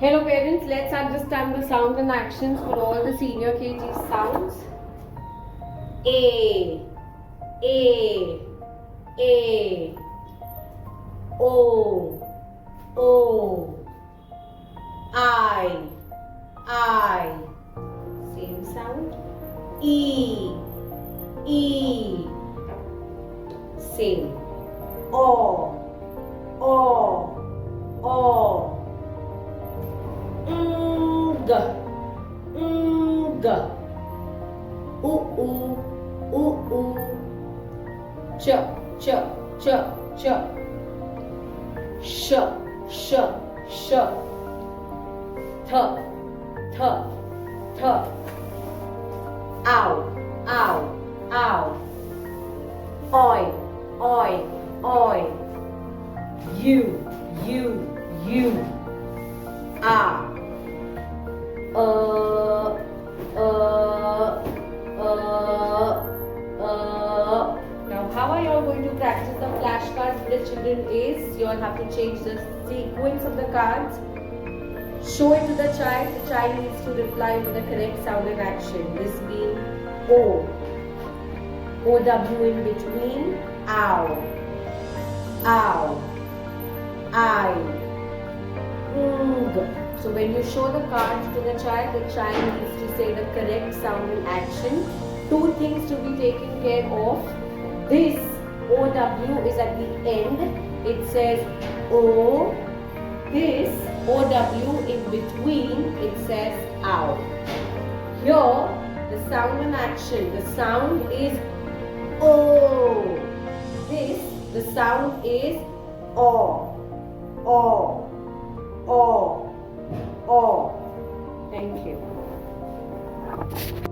Hello parents, let's understand the sound and actions for all the senior KG sounds. A, A, A, O, O, I, same sound. E, E, same. O, O, G, G, U, ch, ch, ch, ch, sh, sh, sh, th, th, th, ow, ow, ow, oi, oi, oi, you, ah, now how are you all going to practice the flashcards with the children is you all have to change the sequence of the cards, show it to the child needs to reply with the correct sound and action. This being O, O-W in between, ow, ow, I, so when you show the cards to the child needs to say the correct sound and action. Two things to be taken care of. This OW is at the end. It says O. This OW in between, it says ow. Here, the sound and action. The sound is O. This, the sound is O. O. O. O. Thank you.